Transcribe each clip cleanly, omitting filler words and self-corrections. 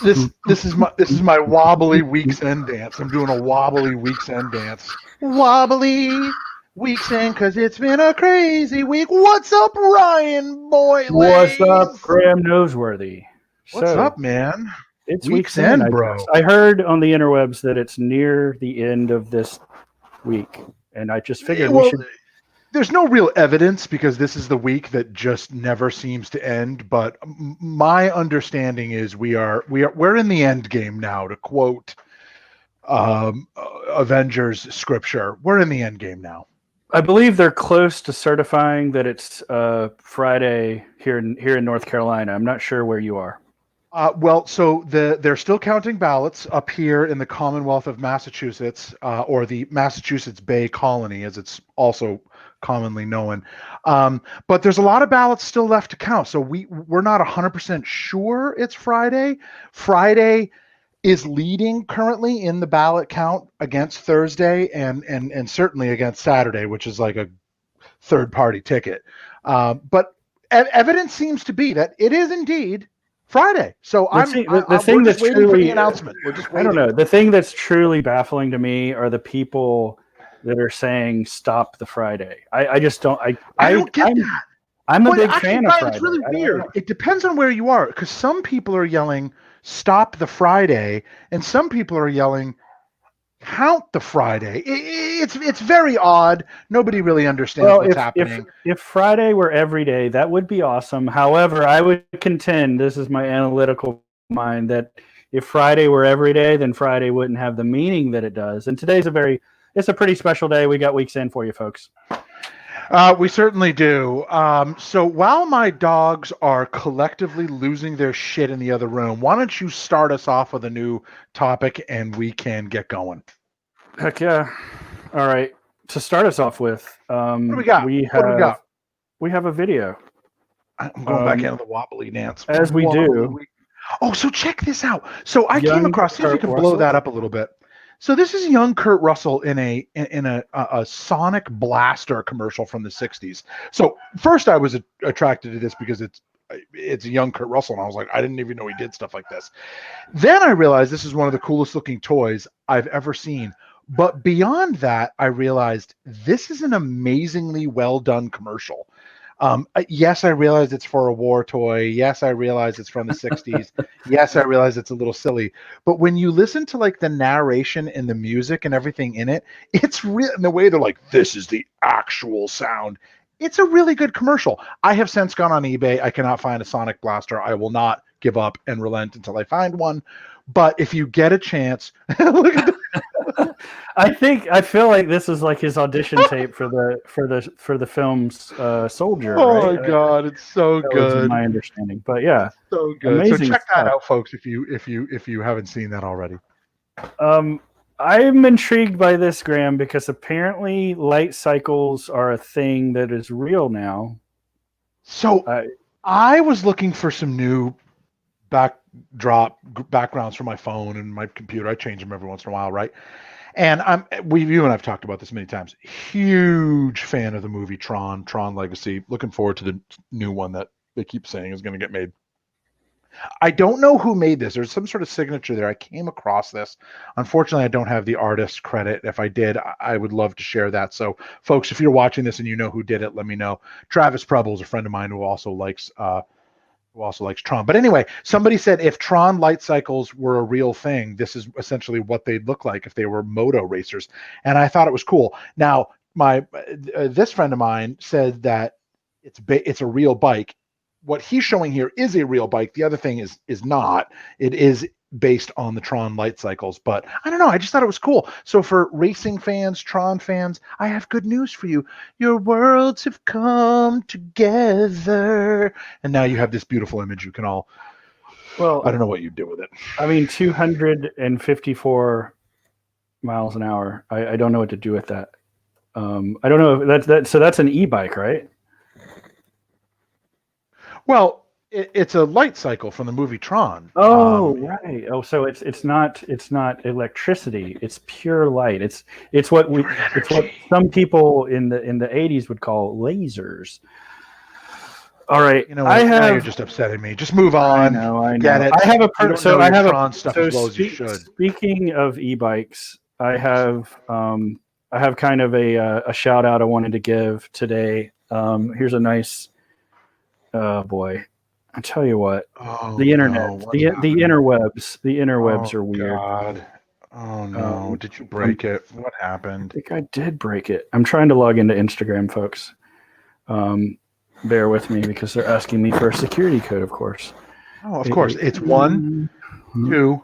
This is my wobbly week's end dance. I'm doing a wobbly week's end dance. Wobbly week's end because it's been a crazy week. What's up, Ryan What's up, Boyles? Graeme Noseworthy? What's So up, man? it's Week's end, end, I bro. guess. I heard on the interwebs that it's near the end of this week, and I just figured we Well, should. there's no real evidence because this is the week that just never seems to end. But my understanding is we're in the end game now. To quote Avengers scripture, we're in the end game now. I believe they're close to certifying that it's Friday here in North Carolina. I'm not sure where you are. So they're still counting ballots up here in the Commonwealth of Massachusetts, or the Massachusetts Bay Colony, as it's also commonly known. But there's a lot of ballots still left to count. So we're not 100% sure it's Friday. Friday is leading currently in the ballot count against Thursday and certainly against Saturday, which is like a third-party ticket. But evidence seems to be that it is indeed Friday. So The thing we're just that's waiting for truly, the announcement. We're just I don't waiting. know. The thing that's truly baffling to me are the people that are saying stop the Friday. I just don't. I don't get that. I'm a But big actually, fan of Brian, Friday. it's really weird. It depends on where you are, because some people are yelling "Stop the Friday," and some people are yelling "Count the Friday." It's very odd. Nobody really understands what's happening. If Friday were every day, that would be awesome. However, I would contend, this is my analytical mind, that if Friday were every day, then Friday wouldn't have the meaning that it does. And today's it's a pretty special day. We got weeks in for you folks. We certainly do. So while my dogs are collectively losing their shit in the other room, why don't you start us off with a new topic and we can get going? Heck yeah. All right. To start us off with, What do we got? we have a video. I'm going back into the wobbly dance. As we do. Oh, so check this out. So I came across, see if you can Russell. blow that up a little bit. So this is young Kurt Russell in a Sonic Blaster commercial from the 60s. So first I was attracted to this because it's a young Kurt Russell, and I was like, I didn't even know he did stuff like this. Then I realized this is one of the coolest looking toys I've ever seen. But beyond that, I realized this is an amazingly well done commercial. Yes, I realize it's for a war toy. Yes, I realize it's from the 60s. Yes, I realize it's a little silly. But when you listen to like the narration and the music and everything in it, it's real in the way they're like, this is the actual sound. It's a really good commercial. I have since gone on eBay. I cannot find a Sonic Blaster. I will not give up and relent until I find one. But if you get a chance, look at I feel like this is like his audition tape for the film's Soldier. Oh right? my God, it's so good. My understanding, but yeah, it's so good. Amazing so check stuff. that out, folks, if you haven't seen that already. I'm intrigued by this, Graeme, because apparently light cycles are a thing that is real now. So I was looking for some new backgrounds for my phone and my computer. I change them every once in a while, right? And you and I've talked about this many times. Huge fan of the movie Tron Legacy. Looking forward to the new one that they keep saying is going to get made. I don't know who made this. There's some sort of signature there. I came across this. Unfortunately, I don't have the artist credit. If I did, I would love to share that. So, folks, if you're watching this and you know who did it, let me know. Travis Preble is a friend of mine who also likes Tron. But anyway, somebody said if Tron light cycles were a real thing, this is essentially what they'd look like if they were moto racers. And I thought it was cool. Now, this friend of mine said that it's a real bike. What he's showing here is a real bike. The other thing is not. It is based on the Tron light cycles, but I don't know. I just thought it was cool. So for racing fans, Tron fans, I have good news for you. Your worlds have come together, and now you have this beautiful image. You can all. Well, I don't know what you do with it. I mean, 254 miles an hour. I don't know what to do with that. I don't know. So that's an e-bike, right? Well, it's a light cycle from the movie Tron. Oh, right. Oh, so it's not electricity. It's pure light. It's what some people in the 80s would call lasers. All right. You know what? Now you're just upsetting me. Just move on. I Get know. it. I have a You don't know your Tron stuff as well as you should. Speaking of e-bikes, I have kind of a shout out I wanted to give today. Here's a nice. Oh boy, I tell you what. The internet, the interwebs, the interwebs are weird. God. Oh no! Did you break it? What happened? I think I did break it. I'm trying to log into Instagram, folks. Bear with me because they're asking me for a security code, of course. Oh, of course. It's 1, 2,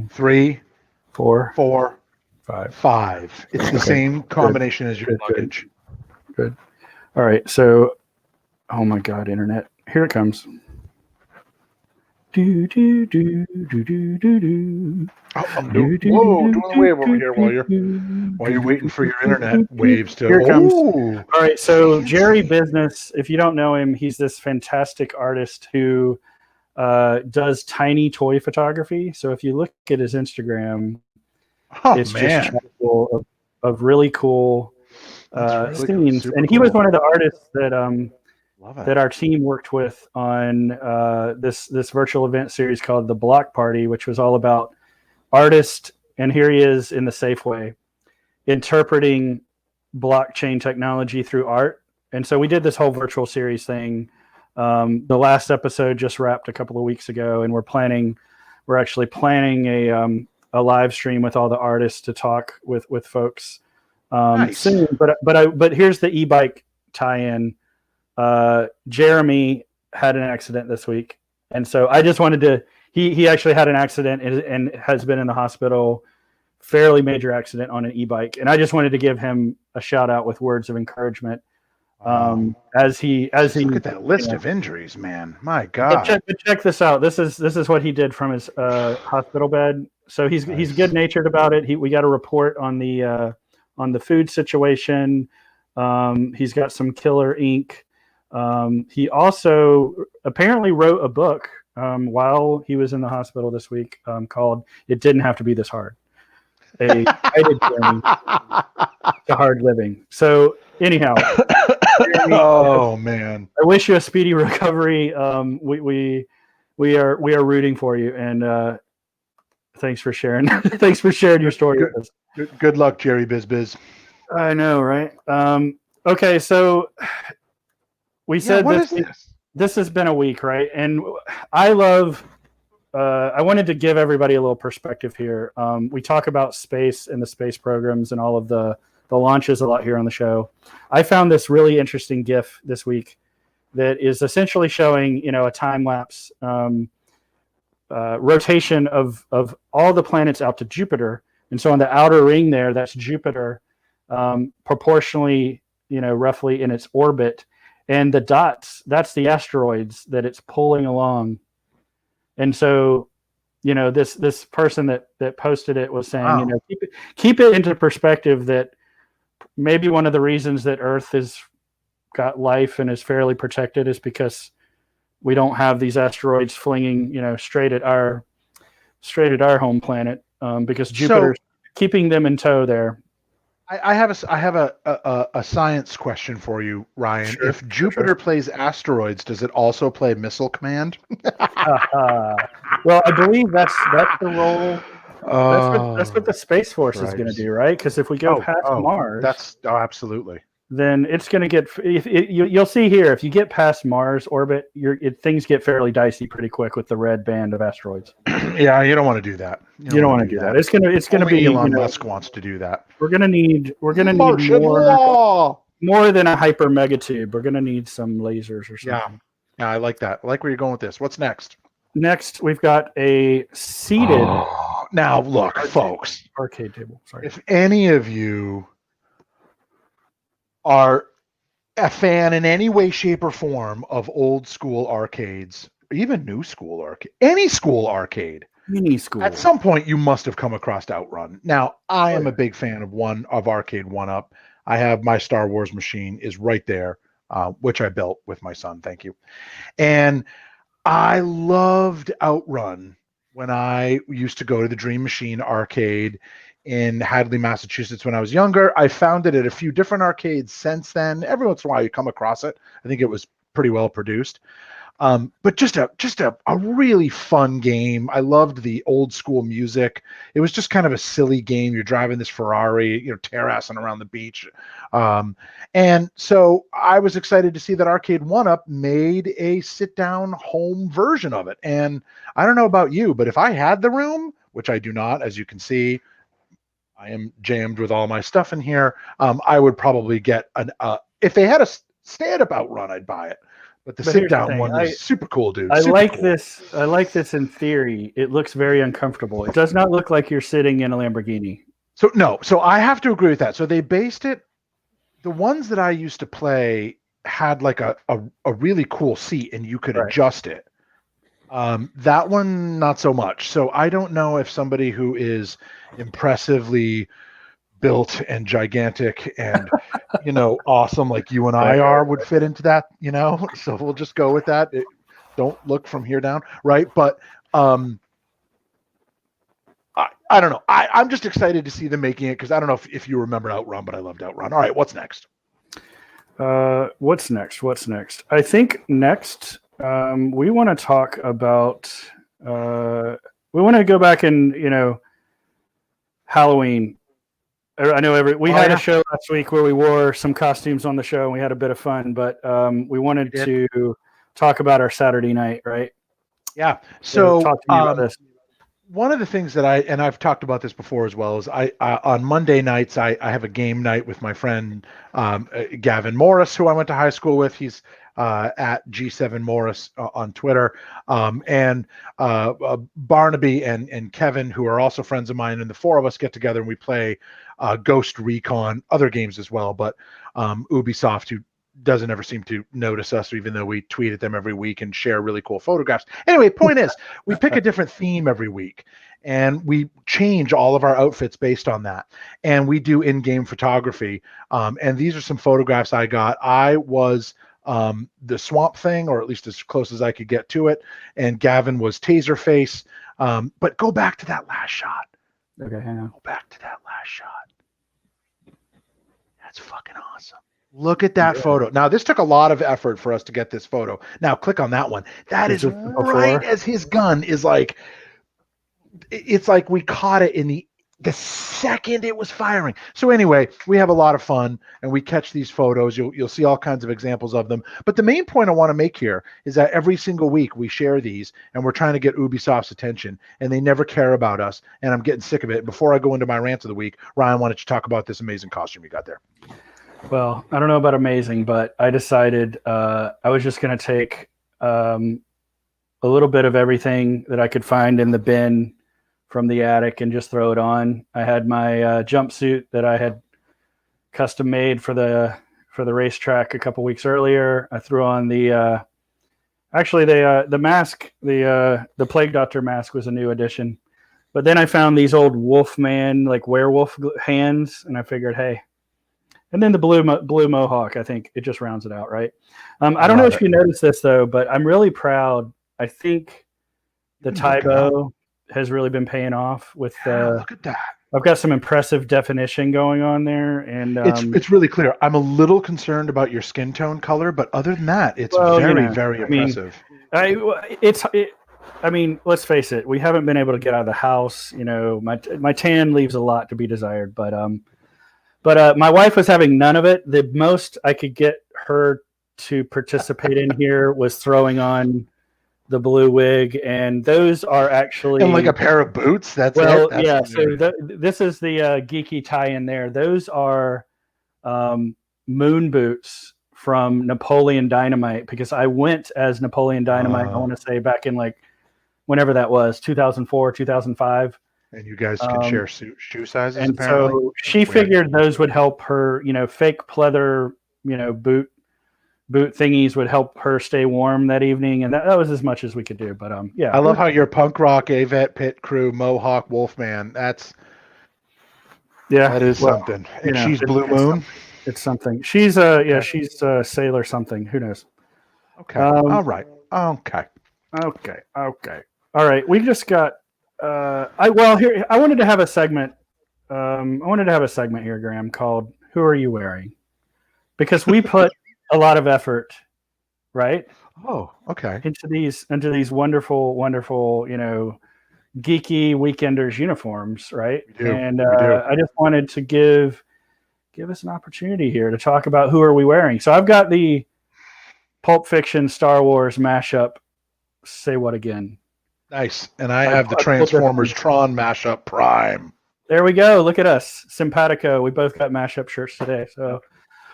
3, 4, 5. It's the same combination as your luggage. Good. All right. So, oh my God, internet. Here it comes. Do do do do do do do. Oh, I'm doing a wave over here while you're waiting for your internet waves to. Here it comes. All right, so Jerry Business, if you don't know him, he's this fantastic artist who does tiny toy photography. So if you look at his Instagram, it's just full of really cool scenes. And he was one of the artists that our team worked with on this virtual event series called The Block Party, which was all about artists, and here he is in the Safeway, interpreting blockchain technology through art. And so we did this whole virtual series thing. The last episode just wrapped a couple of weeks ago, and we're actually planning a live stream with all the artists to talk with folks soon. But here's the e-bike tie-in. Jeremy had an accident this week, and so I just wanted to. He actually had an accident and has been in the hospital, fairly major accident on an e-bike, and I just wanted to give him a shout out with words of encouragement. As he look at that list of injuries, man. My God! Check this out. This is what he did from his hospital bed. So he's good natured about it. We got a report on the food situation. He's got some killer ink. He also apparently wrote a book while he was in the hospital this week called "It Didn't Have to Be This Hard." A guided journey to hard living. So anyhow, Jeremy, man, I wish you a speedy recovery. We are rooting for you, and thanks for sharing. Thanks for sharing your story with us. Good luck, Jerry Biz. I know, right? Okay, so we said this has been a week, right? And I wanted to give everybody a little perspective here. We talk about space and the space programs and all of the launches a lot here on the show. I found this really interesting GIF this week that is essentially showing, a time lapse rotation of all the planets out to Jupiter. And so on the outer ring there, that's Jupiter, proportionally, roughly in its orbit. And the dots, that's the asteroids that it's pulling along. And so, this person that posted it was saying, keep it into perspective that maybe one of the reasons that Earth has got life and is fairly protected is because we don't have these asteroids flinging, straight at our home planet, because Jupiter's keeping them in tow there. I have a science question for you, Ryan. Sure, if Jupiter plays asteroids, does it also play Missile Command? Well, I believe that's the role. That's what the Space Force is going to do, right? Because if we go past Mars, absolutely. Then it's going to get. You'll see here, if you get past Mars orbit, things get fairly dicey pretty quick with the red band of asteroids. Yeah, you don't want to do that. You don't want to do that. It's going to be Elon Musk wants to do that. We're going to need more than a hyper megatube. We're going to need some lasers or something. Yeah, I like that. I like where you're going with this. What's next? Next, we've got a seated. Now, look, folks. Arcade table. Sorry. If any of you are a fan in any way, shape, or form of old school arcades, or even new school arcade, any school arcade, at some point you must have come across Outrun. Now, I am a big fan of Arcade 1-Up. I have my Star Wars machine is right there, which I built with my son. Thank you. And I loved Outrun when I used to go to the Dream Machine arcade in Hadley, Massachusetts when I was younger. I found it at a few different arcades since then. Every once in a while you come across it. I think it was pretty well produced. But just a really fun game. I loved the old school music. It was just kind of a silly game. You're driving this Ferrari, terrassing around the beach. And so I was excited to see that Arcade 1-Up made a sit-down home version of it. And I don't know about you, but if I had the room, which I do not, as you can see, I am jammed with all my stuff in here, I would probably get if they had a stand-up outrun, I'd buy it. But the sit-down one is super cool, dude. I like this. I like this in theory. It looks very uncomfortable. It does not look like you're sitting in a Lamborghini. So I have to agree with that. So they based it. The ones that I used to play had like a really cool seat, and you could adjust it. That one, not so much. So I don't know if somebody who is impressively built and gigantic and awesome like you and I are would fit into that, so we'll just go with that. Don't look from here down, right? But I don't know. I'm just excited to see them making it, because I don't know if you remember Outrun, but I loved Outrun. All right, what's next? What's next? I think next we want to talk about we want to go back and Halloween. I know we had a show last week where we wore some costumes on the show and we had a bit of fun, but we wanted to talk about our Saturday night, right? Yeah. So talk to me about this. One of the things that I've talked about this before as well, is I on Monday nights, I have a game night with my friend Gavin Morris, who I went to high school with. He's at G7 Morris on Twitter, and Barnaby and Kevin, who are also friends of mine, and the four of us get together and we play Ghost Recon, other games as well. But Ubisoft, who doesn't ever seem to notice us, even though we tweet at them every week and share really cool photographs. Anyway, point is, we pick a different theme every week, and we change all of our outfits based on that. And we do in-game photography. And these are some photographs I got. I was the Swamp Thing, or at least as close as I could get to it, and Gavin was Taserface. But go back to that last shot. Okay, hang on. Go back to that last shot. That's fucking awesome. Look at that photo. Now, this took a lot of effort for us to get this photo. Now, click on that one. That is right as his gun is like, it's like we caught it in the second it was firing. So anyway, we have a lot of fun, and we catch these photos. You'll see all kinds of examples of them. But the main point I want to make here is that every single week we share these, and we're trying to get Ubisoft's attention, and they never care about us, and I'm getting sick of it. Before I go into my rant of the week, Ryan, why don't you talk about this amazing costume you got there? Well, I don't know about amazing, but I decided I was just going to take a little bit of everything that I could find in the bin from the attic and just throw it on. I had my jumpsuit that I had custom made for the racetrack a couple weeks earlier. I threw on the mask, the Plague Doctor mask was a new addition. But then I found these old Wolfman, like werewolf hands, and I figured, hey. And then the blue mohawk, I think it just rounds it out, right? I don't know if you noticed this, though, but I'm really proud. I think the Tybo has really been paying off with look at that. I've got some impressive definition going on there, and it's really clear. I'm a little concerned about your skin tone color, but other than that, it's very impressive. I mean, let's face it, we haven't been able to get out of the house. My tan leaves a lot to be desired, but my wife was having none of it. The most I could get her to participate in here was throwing on the blue wig, and those are actually and like a pair of boots. That's so this is the geeky tie-in there. Those are moon boots from Napoleon Dynamite, because I went as Napoleon Dynamite. I want to say back in like whenever that was, 2004, 2005. And you guys can share shoe sizes. And apparently. So she figured those would help her, fake pleather, boot thingies would help her stay warm that evening. And that was as much as we could do. But yeah. I love how you're punk rock, Avette, pit crew, Mohawk, Wolfman. That is something. And she's Blue Moon. It's something. She's she's Sailor something. Who knows? Okay. All right. Okay. All right. We just got. I wanted to have a segment. Here, Graeme, called "Who Are You Wearing?" Because we put a lot of effort right? Oh, okay. Into these wonderful, wonderful, geeky weekenders uniforms, right? We do. And We do. I just wanted to give us an opportunity here to talk about who are we wearing. So I've got the Pulp Fiction Star Wars mashup. Say what again? Nice. And I I have the pulled this Transformers one. Tron mashup Prime. There we go. Look at us, simpatico. We both got mashup shirts today. So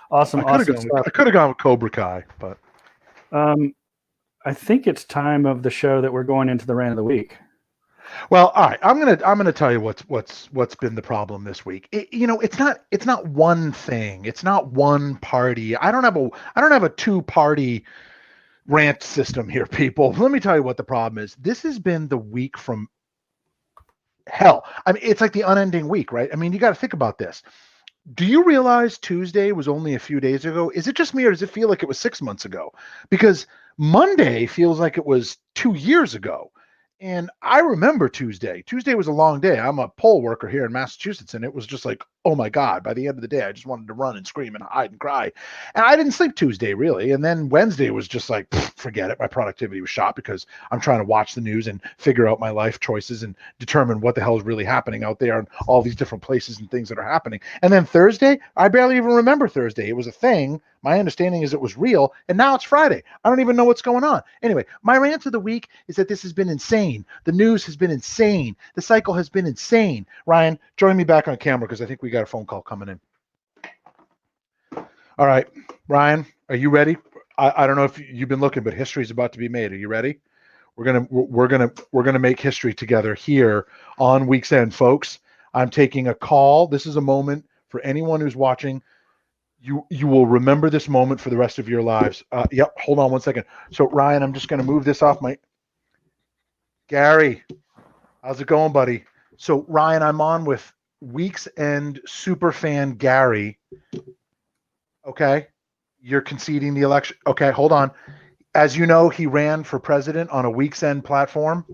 awesome, awesome stuff. I could have gone with Cobra Kai, but I think it's time of the show that we're going into the rant of the week. well, all right. I'm gonna tell you what's been the problem this week. It's not one thing. It's not one party. I don't have a two party rant system here, people. Let me tell you what the problem is. This has been the week from hell. I mean, it's like the unending week, right? I mean, you got to think about this. Do you realize Tuesday was only a few days ago? Is it just me, or does it feel like it was 6 months ago? Because Monday feels like it was 2 years ago. And I remember Tuesday. Tuesday was a long day. I'm a poll worker here in Massachusetts, and it was just like, oh my God, by the end of the day, I just wanted to run and scream and hide and cry. And I didn't sleep Tuesday, really. And then Wednesday was just like, forget it. My productivity was shot because I'm trying to watch the news and figure out my life choices and determine what the hell is really happening out there and all these different places and things that are happening. And then Thursday, I barely even remember Thursday. It was a thing. My understanding is it was real, and now it's Friday. I don't even know what's going on. Anyway, my rant of the week is that this has been insane. The news has been insane. The cycle has been insane. Ryan, join me back on camera because I think we got a phone call coming in. All right, Ryan, are you ready? I don't know if you've been looking, but history is about to be made. Are you ready? We're gonna make history together here on Week's End, folks. I'm taking a call. This is a moment for anyone who's watching. You will remember this moment for the rest of your lives. Yep. Hold on one second. So Ryan, I'm just going to move this off my. Gary, how's it going, buddy? So Ryan, I'm on with Week's End superfan Gary. Okay, you're conceding the election. Okay, hold on. As you know, he ran for president on a Week's End platform.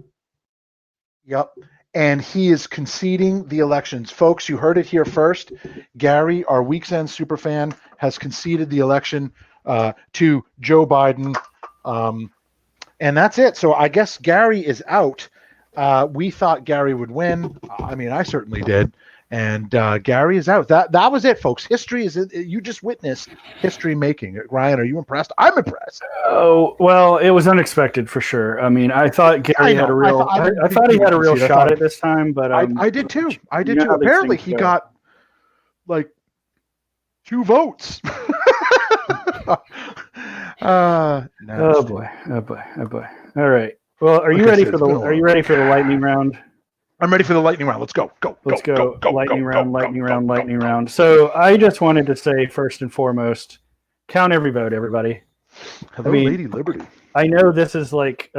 Yep. And he is conceding the elections. Folks, you heard it here first. Gary, our Week's End superfan, has conceded the election to Joe Biden. And that's it. So I guess Gary is out. We thought Gary would win. I mean, I certainly did. And Gary is out. That was it, folks. History is you just witnessed history making. Ryan, are you impressed? I'm impressed. Oh well, it was unexpected for sure. I mean, I thought Gary had a real. I thought he had a real shot at this time, but I did too. I did too. Apparently, he got like 2 votes. Oh boy! All right. Well, are you ready for the lightning round? I'm ready for the lightning round. Let's go. Let's go. Lightning round. So I just wanted to say first and foremost, count every vote, everybody. Hello, Lady Liberty. I know this is like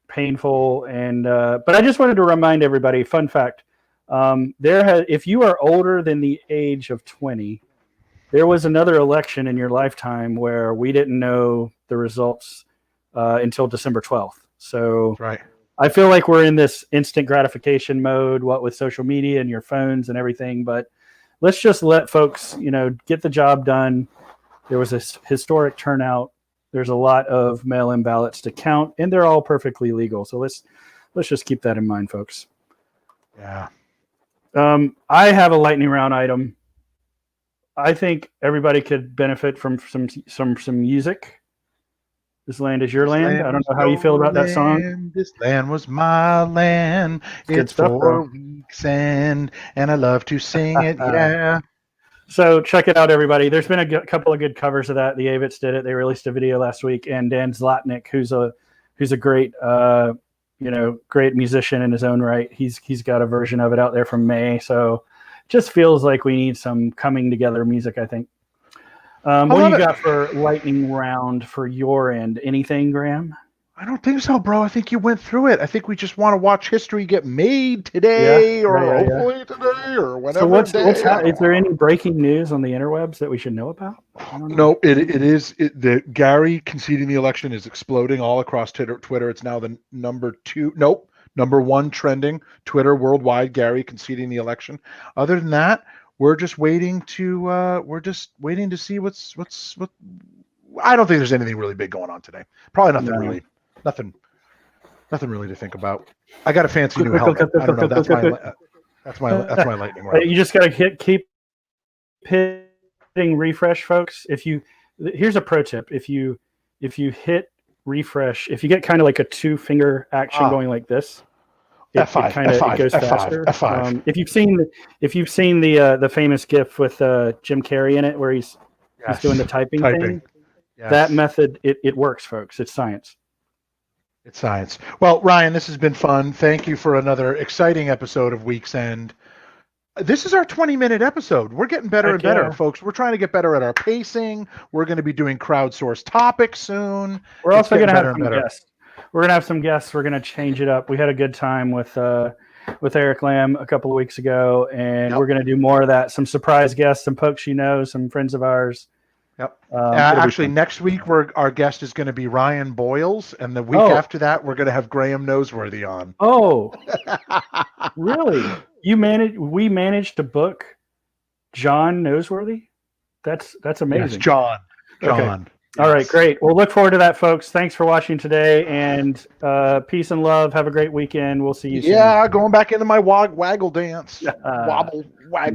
painful, and but I just wanted to remind everybody. Fun fact: if you are older than the age of 20, there was another election in your lifetime where we didn't know the results until December 12th. So right. I feel like we're in this instant gratification mode, what with social media and your phones and everything. But let's just let folks, get the job done. There was a historic turnout. There's a lot of mail-in ballots to count, and they're all perfectly legal. So let's just keep that in mind, folks. Yeah. I have a lightning round item. I think everybody could benefit from some music. This land is your land. I don't know how you feel about that song. This land was my land. It's for Week's End, and I love to sing it. Yeah. So check it out, everybody. There's been a couple of good covers of that. The Avits did it. They released a video last week, and Dan Zlotnick, who's a great great musician in his own right. He's got a version of it out there from May. So it just feels like we need some coming together music, I think. What do you got for lightning round for your end? Anything, Graeme? I don't think so, bro. I think you went through it. I think we just want to watch history get made today, hopefully today, or whenever. So is there any breaking news on the interwebs that we should know about? No, it is. The Gary conceding the election is exploding all across Twitter. It's now the number 1 trending Twitter worldwide. Gary conceding the election. Other than that, we're just waiting to see what's I don't think there's anything really big going on today. Probably nothing No. really, nothing really to think about. I got a fancy new helmet. I don't know. That's my lightning round. You just got to keep hitting refresh, folks. Here's a pro tip: if you hit refresh, if you get kind of like a 2-finger action going like this, it goes faster. F5. If you've seen the famous GIF with Jim Carrey in it, where he's doing the typing thing, that method it works, folks. It's science. It's science. Well, Ryan, this has been fun. Thank you for another exciting episode of Week's End. This is our 20-minute episode. We're getting better and better, folks. We're trying to get better at our pacing. We're going to be doing crowdsourced topics soon. We're also going to have some guests. We're going to have some guests. We're going to change it up. We had a good time with Eric Lamb a couple of weeks ago, and we're going to do more of that. Some surprise guests, some folks you know, some friends of ours. Yep. Actually, next week our guest is going to be Ryan Boyles, and the week after that, we're going to have Graeme Noseworthy on. Oh, really? We managed to book John Noseworthy? That's amazing. Yes, John. Okay. Yes. All right, great. We'll look forward to that, folks. Thanks for watching today, and peace and love. Have a great weekend. We'll see you soon. Yeah, going back into my waggle dance. Wobble, waggle.